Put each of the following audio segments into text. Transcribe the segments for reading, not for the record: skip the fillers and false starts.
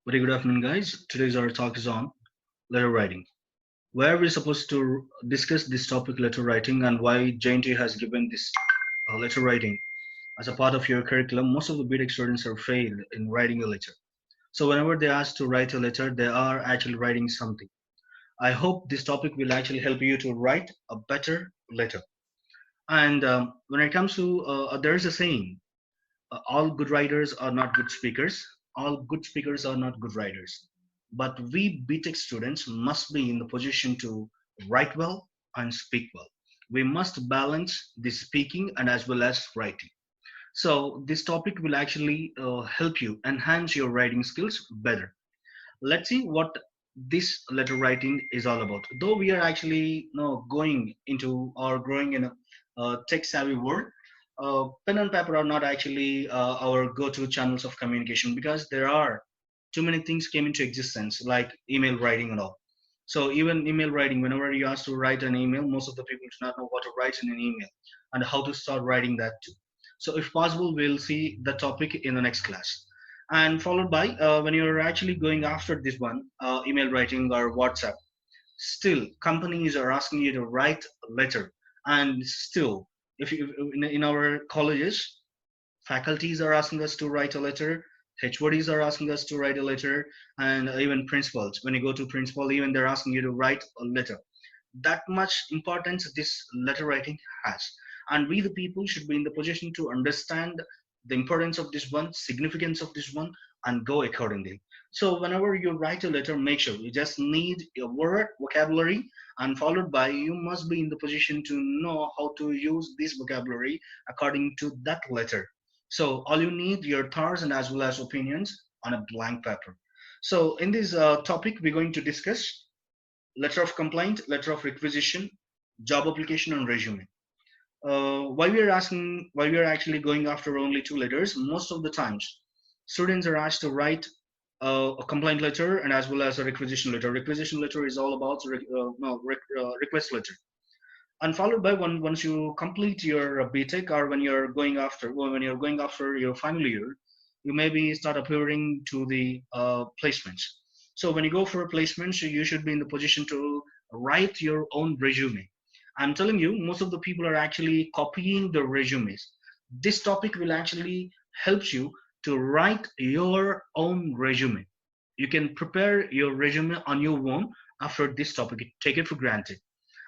Very good afternoon, guys. Today's our talk is on letter writing, where we're supposed to discuss this topic, letter writing, and why JNT has given this letter writing as a part of your curriculum. Most of the BTech students are failed in writing a letter. So whenever they're asked to write a letter, they are actually writing something. I hope this topic will actually help you to write a better letter. And when it comes to, there is a saying, all good writers are not good speakers. All good speakers are not good writers. But we BTech students must be in the position to write well and speak well. We must balance the speaking and as well as writing. So this topic will actually help you enhance your writing skills better. Let's see what this letter writing is all about. Though we are actually going into or growing in a tech savvy world, pen and paper are not actually our go-to channels of communication because there are too many things came into existence like email writing and all. So even email writing, whenever you ask to write an email, most of the people do not know what to write in an email and how to start writing that too. So if possible, we'll see the topic in the next class. And followed by when you're actually going after this one, email writing or WhatsApp, still companies are asking you to write a letter. And still, if you in our colleges, faculties are asking us to write a letter, HODs are asking us to write a letter, and even principals, when you go to principal, even they're asking you to write a letter. That much importance this letter writing has, and we the people should be in the position to understand the importance of this one, significance of this one, and go accordingly. So whenever you write a letter, make sure you just need a word vocabulary, and followed by you must be in the position to know how to use this vocabulary according to that letter. So all you need your thoughts and as well as opinions on a blank paper. So in this topic we're going to discuss letter of complaint, letter of requisition, job application, and resume. Why we are actually going after only two letters? Most of the times, students are asked to write a complaint letter and as well as a requisition letter. Requisition letter is all about no, request letter, and followed by once you complete your BTech or when you're going after your final year, you maybe start appearing to the placements. So when you go for a placement, you should be in the position to write your own resume. I'm telling you, most of the people are actually copying the resumes. This topic will actually help you to write your own resume. You can prepare your resume on your own after this topic. Take it for granted.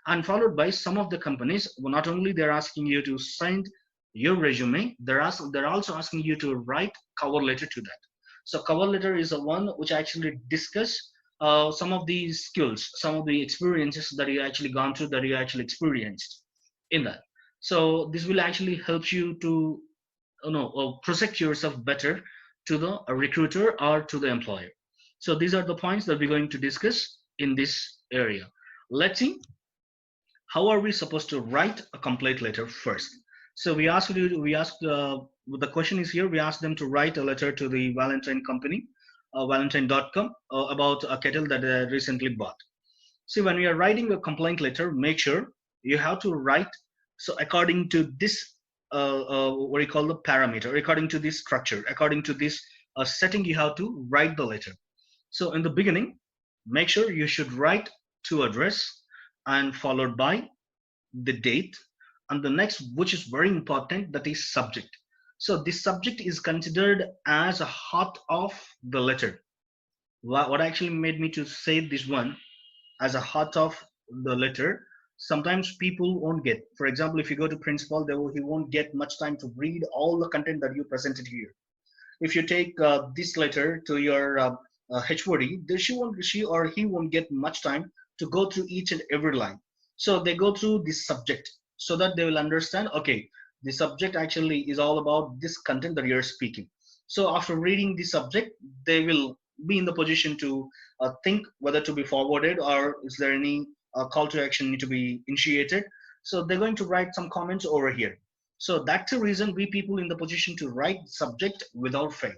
And followed by some of the companies, well, not only they're asking you to send your resume, they're also asking you to write cover letter to that. So cover letter is the one which actually discuss some of these skills, some of the experiences that you actually gone through, that you actually experienced in that. So this will actually help you to project yourself better to the recruiter or to the employer. So these are the points that we're going to discuss in this area. Let's see, how are we supposed to write a complaint letter first? So we asked, the question is here, we asked them to write a letter to the Valentine company, valentine.com, about a kettle that they recently bought. See, when we are writing a complaint letter, make sure you have to write, so according to this, what do you call the parameter, according to this structure, according to this setting, you have to write the letter. So in the beginning, make sure you should write to address and followed by the date, and the next, which is very important, that is subject. So this subject is considered as a heart of the letter. What actually made me to say this one as a heart of the letter, sometimes people won't get, for example, if you go to principal, he won't get much time to read all the content that you presented here. If you take this letter to your HOD, she or he won't get much time to go through each and every line. So they go through this subject so that they will understand, okay, the subject actually is all about this content that you're speaking. So after reading the subject, they will be in the position to think whether to be forwarded or is there any call to action need to be initiated. So they're going to write some comments over here. So that's the reason we people in the position to write subject without fail.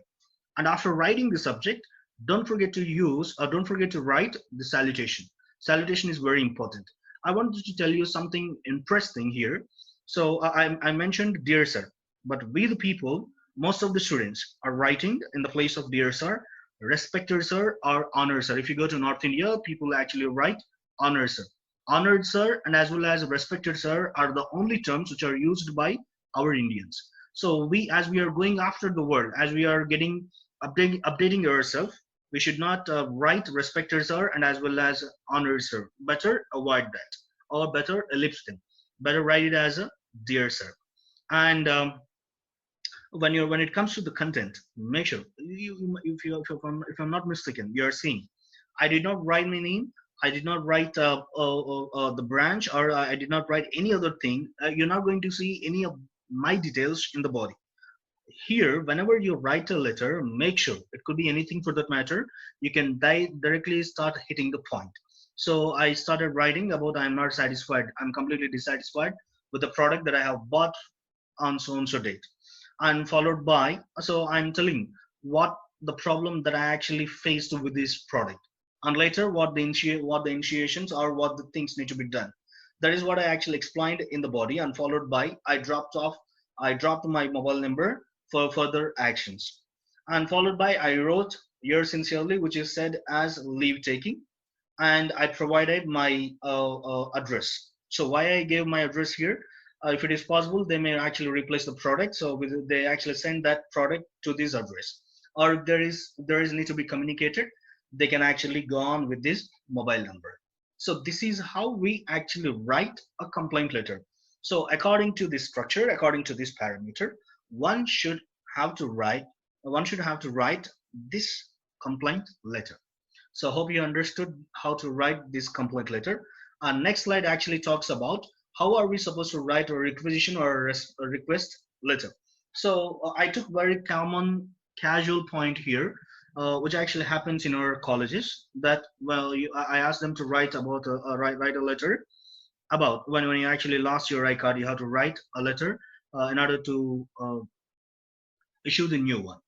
And after writing the subject, don't forget to write the salutation. Salutation is very important. I wanted to tell you something interesting here. So I mentioned dear sir, but we the people, most of the students are writing in the place of dear sir, Respected sir or honored sir. If you go to North India, people actually write honored sir. Honored sir and as well as respected sir are the only terms which are used by our Indians. So we, as we are going after the world, as we are getting updating ourselves, we should not write respected sir and as well as honored sir. Better avoid that, or better ellipse them. Better write it as a dear sir. And when it comes to the content, make sure if I'm not mistaken, you are seeing I did not write my name, I did not write the branch, or I did not write any other thing. You're not going to see any of my details in the body. Here, whenever you write a letter, make sure it could be anything for that matter, you can directly start hitting the point. So I started writing about I'm not satisfied, I'm completely dissatisfied with the product that I have bought on so and so date, and followed by, so I'm telling what the problem that I actually faced with this product, and later what the initiations or what the things need to be done. That is what I actually explained in the body, and followed by I dropped my mobile number for further actions, and followed by I wrote yours sincerely, which is said as leave taking, and I provided my address. So why I gave my address here? If it is possible, they may actually replace the product. So they actually send that product to this address, or if there is need to be communicated, they can actually go on with this mobile number. So this is how we actually write a complaint letter. So according to this structure, according to this parameter, one should have to write one should have to write this complaint letter. So I hope you understood how to write this complaint letter. Our next slide actually talks about how are we supposed to write a requisition or a request letter. So I took very common casual point here, which actually happens in our colleges. That well, I asked them to write about write a letter about when you actually lost your I card. You have to write a letter in order to issue the new one.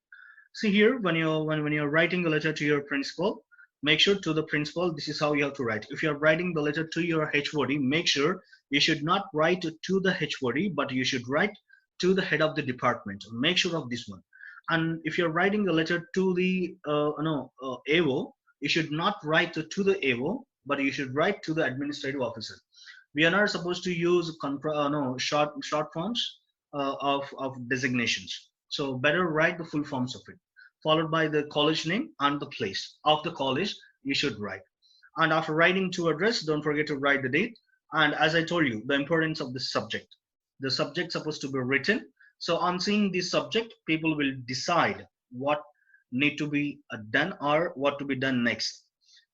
See here, when you're writing a letter to your principal, make sure to the principal, this is how you have to write. If you're writing the letter to your HOD, make sure you should not write to the HOD, but you should write to the head of the department. Make sure of this one. And if you're writing a letter to the AO, you should not write to the AO, but you should write to the administrative officer. We are not supposed to use no short forms of designations. So better write the full forms of it, followed by the college name and the place of the college you should write. And after writing to address, don't forget to write the date. And as I told you, the importance of the subject. The subject supposed to be written. So on seeing this subject, people will decide what need to be done or what to be done next.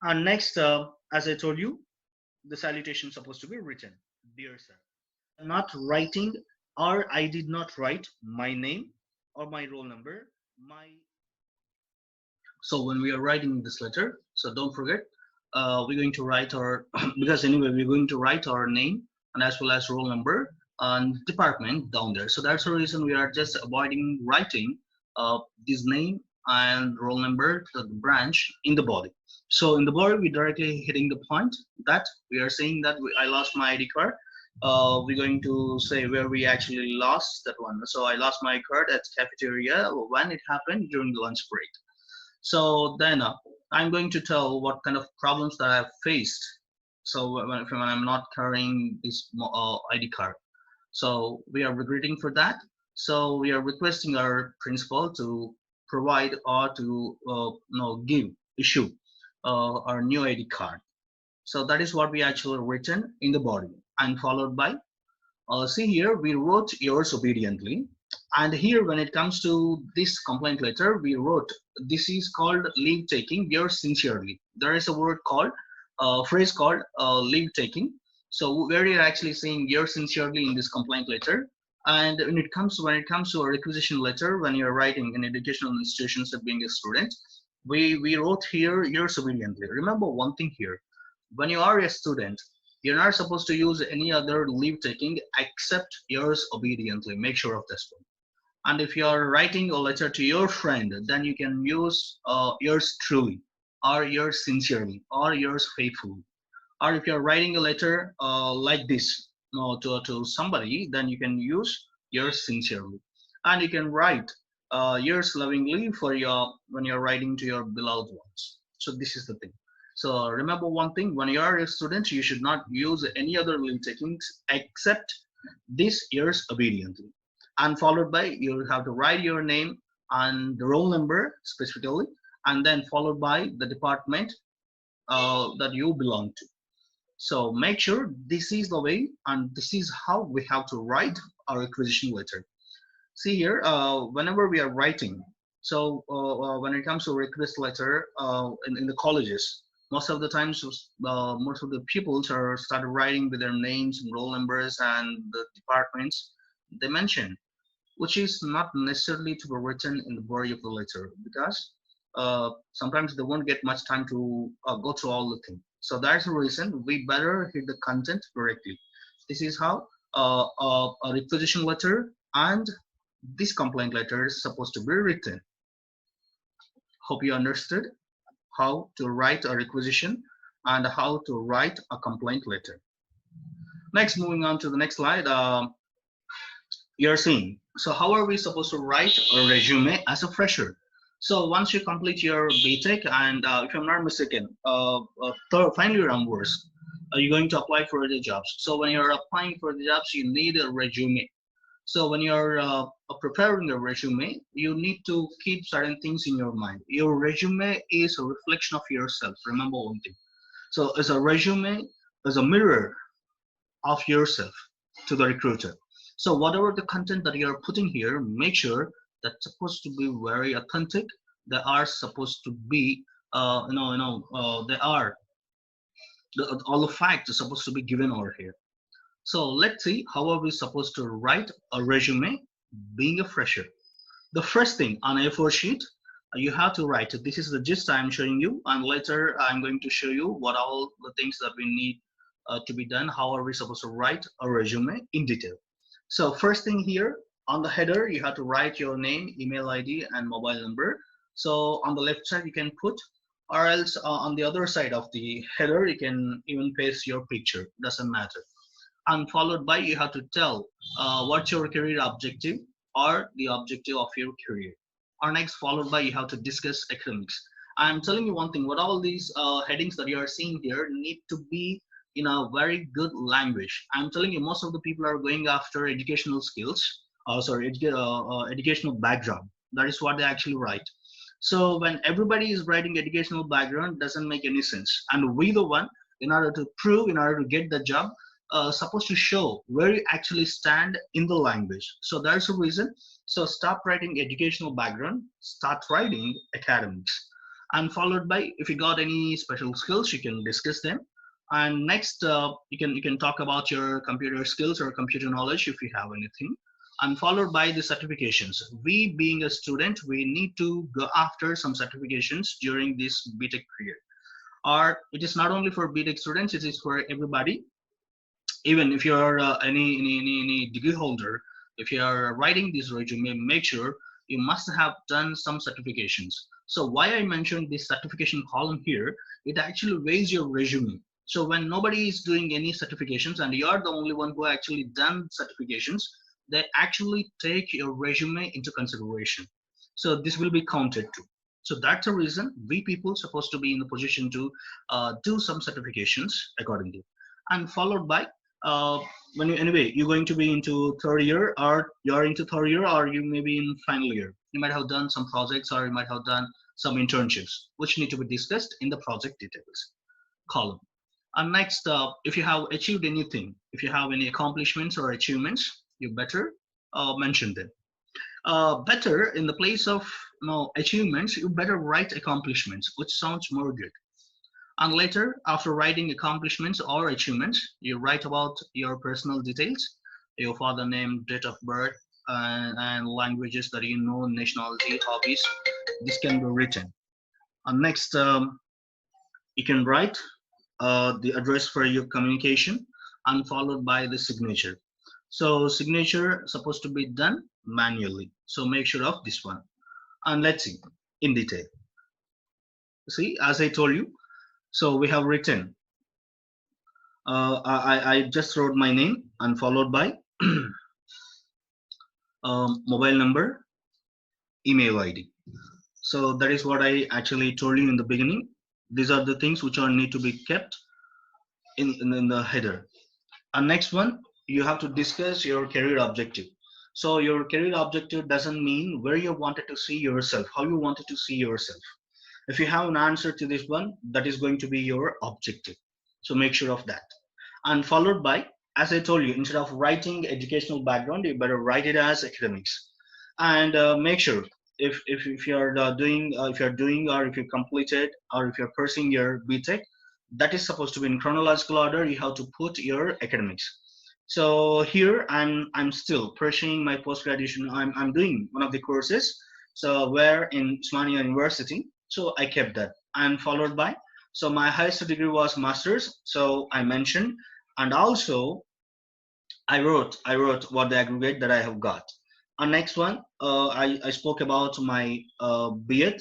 And next, as I told you, the salutation supposed to be written. Dear sir. Not writing, or I did not write my name or my roll number, my so when we are writing this letter, so don't forget, we're going to write our because anyway we're going to write our name and as well as roll number and department down there. So that's the reason we are just avoiding writing this name and roll number to the branch in the body. So in the body we directly hitting the point that we are saying that I lost my ID card. We're going to say where we actually lost that one. So I lost my card at cafeteria when it happened during the lunch break. So then I'm going to tell what kind of problems that I've faced. So when I'm not carrying this ID card. So we are regretting for that. So we are requesting our principal to provide or to issue our new ID card. So that is what we actually written in the body, and followed by see here we wrote yours obediently. And here when it comes to this complaint letter, we wrote this is called leave taking yours sincerely. There is a word called phrase called leave taking. So where you're actually saying yours sincerely in this complaint letter. And when it comes to a requisition letter, when you're writing in educational institutions of being a student, we wrote here yours obediently. Remember one thing here, when you are a student, you're not supposed to use any other leave taking except yours obediently. Make sure of this one. And if you are writing a letter to your friend, then you can use yours truly, or yours sincerely, or yours faithfully. Or if you're writing a letter like this to somebody, then you can use yours sincerely. And you can write yours lovingly for your when you're writing to your beloved ones. So this is the thing. So remember one thing: when you are a student, you should not use any other leave takings except this yours obediently. And followed by you have to write your name and the roll number specifically, and then followed by the department that you belong to. So make sure this is the way and this is how we have to write our requisition letter. See here, whenever we are writing, so when it comes to request letter in the colleges, most of the times, most of the pupils are started writing with their names and roll numbers and the departments they mention, which is not necessarily to be written in the body of the letter because sometimes they won't get much time to go through all the things. So that's the reason we better hit the content directly. This is how a requisition letter and this complaint letter is supposed to be written. Hope you understood how to write a requisition and how to write a complaint letter. Next, moving on to the next slide, you're seeing. So how are we supposed to write a resume as a fresher? So once you complete your BTech and if I'm not mistaken, final year onwards, you're going to apply for the jobs. So when you're applying for the jobs, you need a resume. So when you're preparing a resume, you need to keep certain things in your mind. Your resume is a reflection of yourself. Remember one thing. So as a resume, as a mirror of yourself to the recruiter. So whatever the content that you're putting here, make sure that's supposed to be very authentic. They are supposed to be, they are all the facts are supposed to be given over here. So let's see how are we supposed to write a resume being a fresher. The first thing on A4 sheet, you have to write. This is the gist I'm showing you, and later I'm going to show you what all the things that we need to be done. How are we supposed to write a resume in detail? So first thing here on the header, you have to write your name, email ID, and mobile number. So on the left side, you can put, or else on the other side of the header, you can even paste your picture. Doesn't matter. And followed by you have to tell what's your career objective or the objective of your career. Or next, followed by you have to discuss academics. I'm telling you one thing: what all these headings that you are seeing here need to be in a very good language. I'm telling you, most of the people are going after educational skills, educational background. That is what they actually write. So when everybody is writing educational background, doesn't make any sense. And we the one, in order to prove, in order to get the job, supposed to show where you actually stand in the language. So that's the reason. So stop writing educational background, start writing academics. And followed by, if you got any special skills, you can discuss them. And next, you can talk about your computer skills or computer knowledge if you have anything. And followed by the certifications. We being a student, we need to go after some certifications during this BTech career. Or it is not only for BTech students, it is for everybody. Even if you're any degree holder, if you are writing this resume, make sure you must have done some certifications. So why I mentioned this certification column here, it actually weighs your resume. So when nobody is doing any certifications and you're the only one who actually done certifications, they actually take your resume into consideration. So this will be counted too. So that's the reason we people supposed to be in the position to do some certifications accordingly. And followed by uh, when you anyway you're going to be into third year, or you're into third year, or you may be in final year, you might have done some projects or you might have done some internships which need to be discussed in the project details column. And next, if you have achieved anything, if you have any accomplishments or achievements, you better mention them. Better in the place of achievements, you better write accomplishments, which sounds more good. And later, after writing accomplishments or achievements, you write about your personal details, your father name, date of birth, and languages that you know, nationality, hobbies. This can be written. And next, you can write the address for your communication and followed by the signature. So signature supposed to be done manually. So make sure of this one. And let's see in detail. See, as I told you, so we have written, I just wrote my name and followed by mobile number, email ID. So that is what I actually told you in the beginning. These are the things which are need to be kept in the header. And next one, you have to discuss your career objective. So your career objective doesn't mean where you wanted to see yourself, how you wanted to see yourself. If you have an answer to this one, that is going to be your objective. So make sure of that. And followed by, as I told you, instead of writing educational background, you better write it as academics. And make sure if you're if you're doing or if you completed or if you're pursuing your BTech, that is supposed to be in chronological order. You have to put your academics. So here I'm still pursuing my post graduation. I'm doing one of the courses. So where in Usmania University. So I kept that and followed by. So my highest degree was master's. So I mentioned, and also I wrote what the aggregate that I have got. And next one, I spoke about my B.Ed.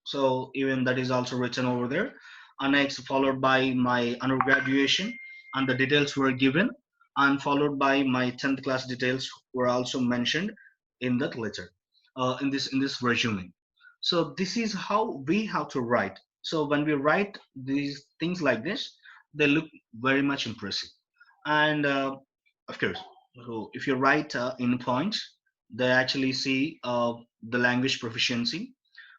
So even that is also written over there. And next followed by my undergraduation, and the details were given, and followed by my 10th class details were also mentioned in that letter, in this resume. So this is how we have to write. So when we write these things like this, they look very much impressive. And of course, so if you write in points, they actually see the language proficiency.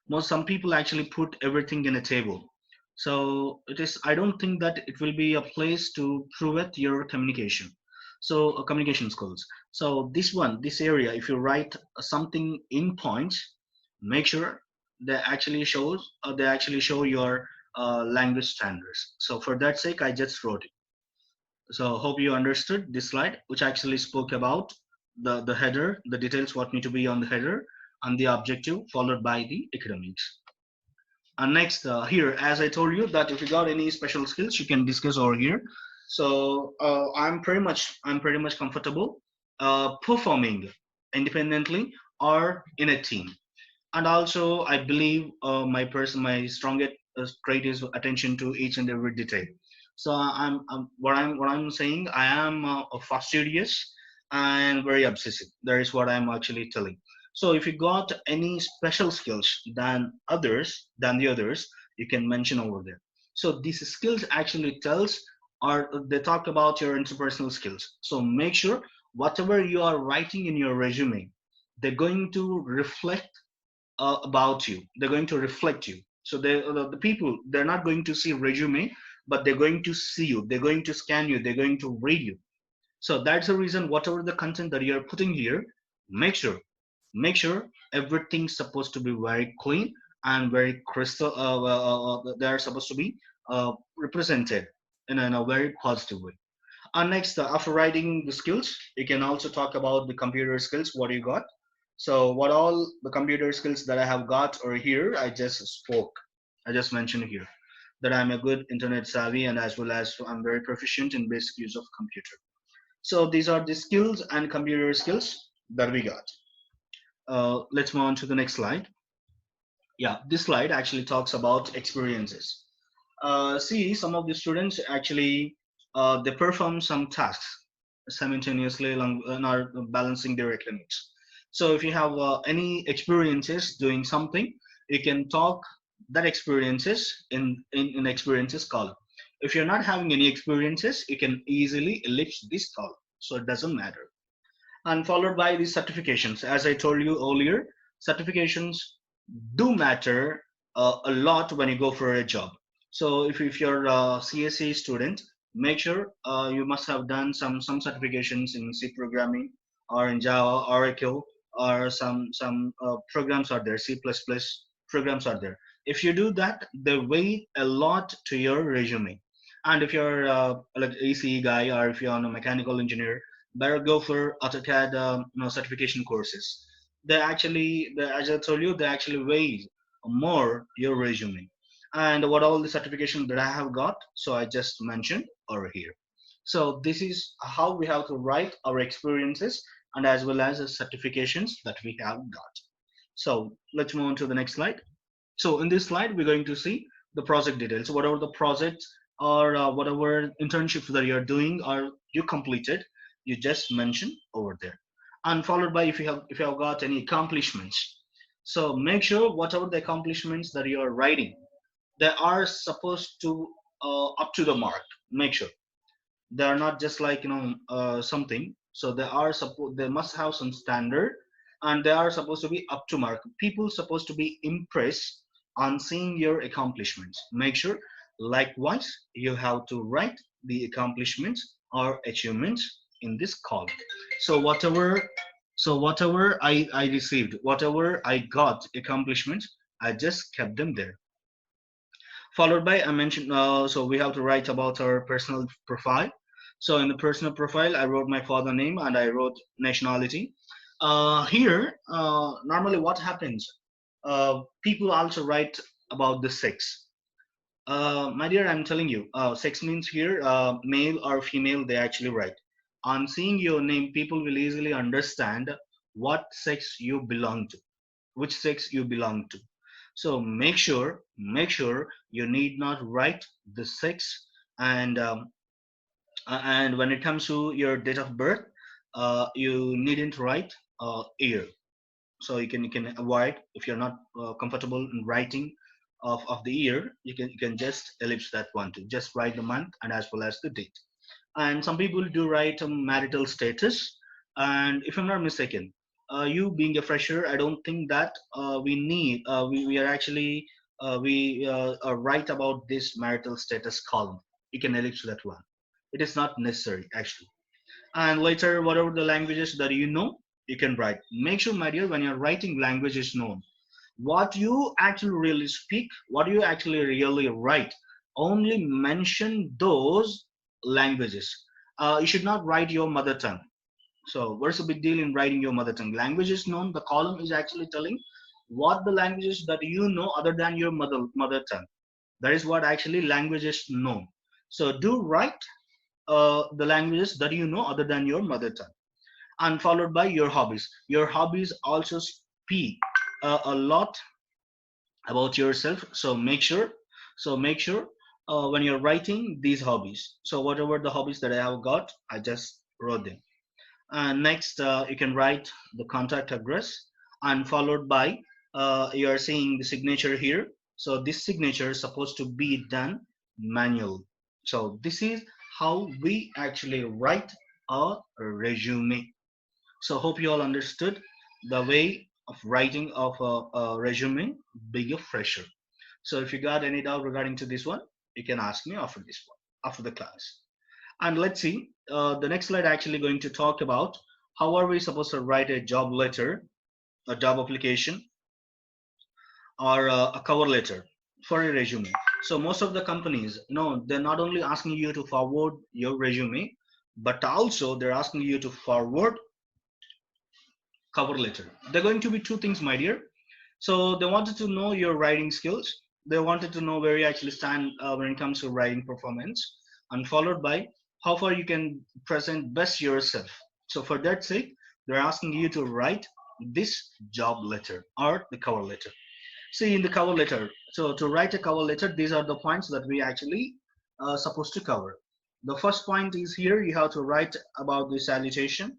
Most some people actually put everything in a table. So it is, I don't think that it will be a place to prove it your communication. So communication skills. So this area, if you write something in points, make sure they actually show your language standards. So for that sake, I just wrote it. So hope you understood this slide, which actually spoke about the header, the details what need to be on the header, and the objective followed by the academics. And next, here, as I told you, that if you got any special skills, you can discuss over here. So I'm pretty much comfortable performing independently or in a team. And also, I believe my strongest trait is attention to each and every detail. So what I'm saying, I am fastidious and very obsessive. That is what I'm actually telling. So if you got any special skills than the others, you can mention over there. So these skills actually tells, or they talk about your interpersonal skills. So make sure whatever you are writing in your resume, they're going to reflect about you. They're going to reflect you. So the people, they're not going to see resume, but they're going to see you. They're going to scan you. They're going to read you. So that's the reason. Whatever the content that you're putting here, make sure, make sure everything's supposed to be very clean and very crystal. They're supposed to be represented in a very positive way. And next, after writing the skills, you can also talk about the computer skills. What you got? So, what all the computer skills that I have got or here, I just spoke. I just mentioned here that I'm a good internet savvy and as well as I'm very proficient in basic use of computer. So these are the skills and computer skills that we got. Let's move on to the next slide. Yeah, this slide actually talks about experiences. See, some of the students actually they perform some tasks simultaneously along and are balancing their academics. So if you have any experiences doing something, you can talk that experiences in experiences column. If you're not having any experiences, you can easily ellipse this column. So it doesn't matter. And followed by the certifications. As I told you earlier, certifications do matter a lot when you go for a job. So if you're a CSE student, make sure you must have done some certifications in C programming or in Java, Oracle, or some programs are there, C++ programs are there. If you do that, they weigh a lot to your resume. And if you're like ACE guy or if you're a mechanical engineer, better go for AutoCAD certification courses. As I told you, they actually weigh more your resume. And what all the certification that I have got, so I just mentioned over here. So this is how we have to write our experiences and as well as the certifications that we have got. So let's move on to the next slide. So in this slide, we're going to see the project details. Whatever the projects or whatever internships that you're doing or you completed, you just mention over there. And followed by if you have got any accomplishments. So make sure whatever the accomplishments that you are writing, they are supposed to up to the mark. Make sure they are not just like something. So they must have some standard, and they are supposed to be up to mark. People supposed to be impressed on seeing your accomplishments. Make sure likewise you have to write the accomplishments or achievements in this column. So whatever I received, whatever I got accomplishments, I just kept them there. Followed by I mentioned, so we have to write about our personal profile. So in the personal profile, I wrote my father name and I wrote nationality. Here, normally what happens, people also write about the sex. My dear, I'm telling you, sex means here male or female, they actually write. On seeing your name, people will easily understand what sex you belong to, which sex you belong to. So make sure you need not write the sex. And when it comes to your date of birth, you needn't write year. So you can avoid, if you're not comfortable in writing of the year, you can just ellipse that one to just write the month and as well as the date. And some people do write a marital status. And if I'm not mistaken, you being a fresher, I don't think that we are actually write about this marital status column. You can ellipse that one. It is not necessary actually. And later, whatever the languages that you know, you can write. Make sure, my dear, when you're writing, language is known. What you actually really speak, what you actually really write, only mention those languages. You should not write your mother tongue. So what's the big deal in writing your mother tongue? Language is known. The column is actually telling what the languages that you know other than your mother tongue. That is what actually language is known. So do write the languages that you know other than your mother tongue. And followed by your hobbies. Your hobbies also speak a lot about yourself. So make sure when you're writing these hobbies, so whatever the hobbies that I have got, I just wrote them. And next, you can write the contact address. And followed by you are seeing the signature here. So this signature is supposed to be done manually. So this is how we actually write a resume. So hope you all understood the way of writing of a resume, being a fresher. So if you got any doubt regarding to this one, you can ask me after this one, after the class. And let's see, the next slide actually going to talk about how are we supposed to write a job letter, a job application, or a cover letter for a resume. So most of the companies, they're not only asking you to forward your resume, but also they're asking you to forward cover letter. They're going to be two things, my dear. So they wanted to know your writing skills. They wanted to know where you actually stand when it comes to writing performance, and followed by how far you can present best yourself. So for that sake, they're asking you to write this job letter or the cover letter. See, in the cover letter, so to write a cover letter, these are the points that we actually supposed to cover. The first point is here, you have to write about the salutation.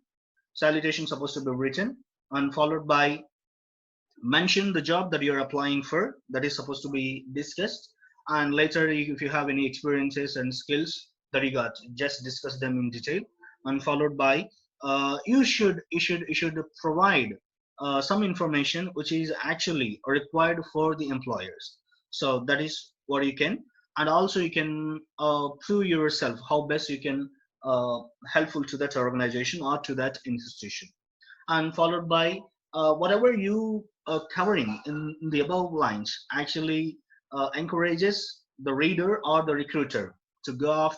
Salutation supposed to be written, and followed by mention the job that you're applying for, that is supposed to be discussed. And later, if you have any experiences and skills that you got, just discuss them in detail. And followed by you should provide some information which is actually required for the employers. So that is what you can. And also you can prove yourself how best you can helpful to that organization or to that institution. And followed by whatever you are covering in the above lines actually encourages the reader or the recruiter to go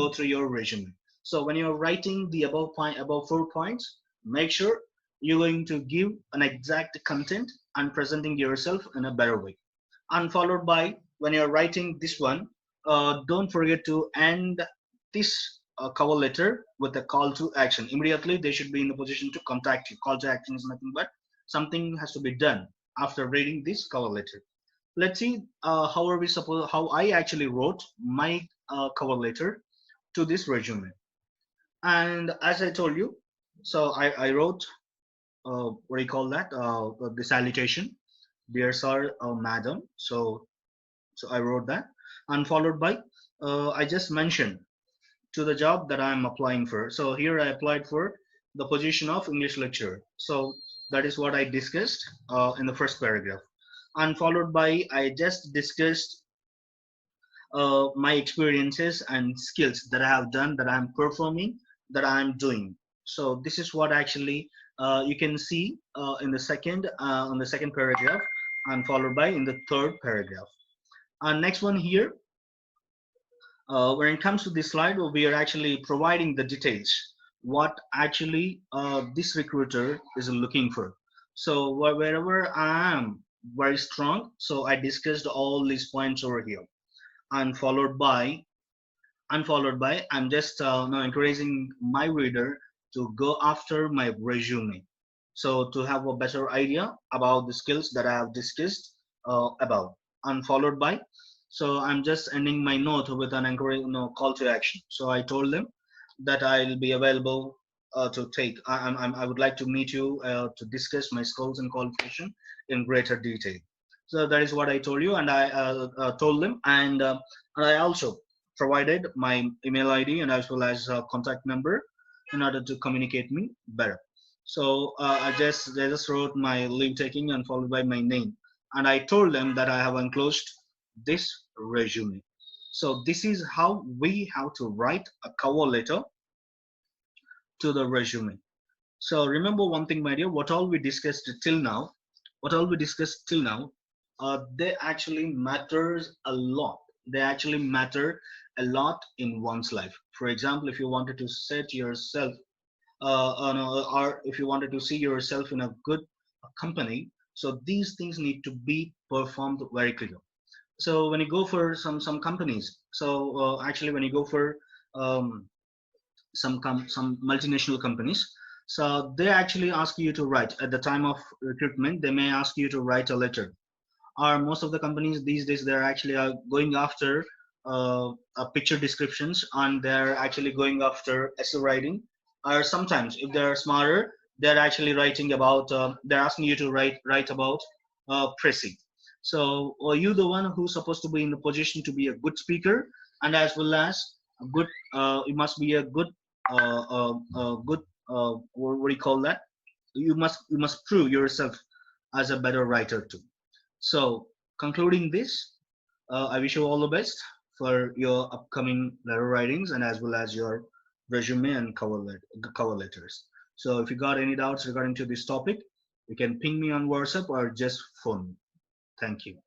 through your resume. So when you're writing the above 4 points, make sure you're going to give an exact content and presenting yourself in a better way. And followed by when you're writing this one, don't forget to end this cover letter with a call to action. Immediately they should be in a position to contact you. Call to action is nothing but something has to be done after reading this cover letter. Let's see how I actually wrote my cover letter to this resume. And as I told you, so I wrote what do you call that? The salutation, dear sir, madam. So I wrote that, and followed by I just mentioned to the job that I'm applying for. So here I applied for the position of English lecturer. So that is what I discussed in the first paragraph, and followed by I just discussed my experiences and skills that I have done, that I'm performing, that I'm doing. So this is what actually you can see in the second on the second paragraph, and followed by in the third paragraph. And next one here, when it comes to this slide, we are actually providing the details what actually this recruiter is looking for. So wherever I am very strong, so I discussed all these points over here, and followed by I'm just now encouraging my reader to go after my resume, so to have a better idea about the skills that I have discussed about, and followed by, so I'm just ending my note with an encouraging, call to action. So I told them that I'll be available to take. I would like to meet you to discuss my skills and qualification in greater detail. So that is what I told you, and I told them, and I also provided my email ID and as well as contact number in order to communicate me better. So I just wrote my leave taking and followed by my name, and I told them that I have enclosed this resume. So this is how we have to write a cover letter to the resume. So remember one thing, my dear, what all we discussed till now, they actually matters a lot. They actually matter a lot in one's life. For example, if you wanted to set yourself, no, or if you wanted to see yourself in a good company, so these things need to be performed very clear. So when you go for some companies, so actually when you go for um, some multinational companies, so they actually ask you to write at the time of recruitment. They may ask you to write a letter, or most of the companies these days they're actually going after picture descriptions, and they're actually going after essay writing, or sometimes if they're smarter, they're actually writing about they're asking you to write about pressing. So are you the one who's supposed to be in the position to be a good speaker, and as well as a good you must be a good good what do you call that, you must prove yourself as a better writer too. So, concluding this, I wish you all the best for your upcoming letter writings and as well as your resume and cover letters. So, if you got any doubts regarding to this topic, you can ping me on WhatsApp or just phone me. Thank you.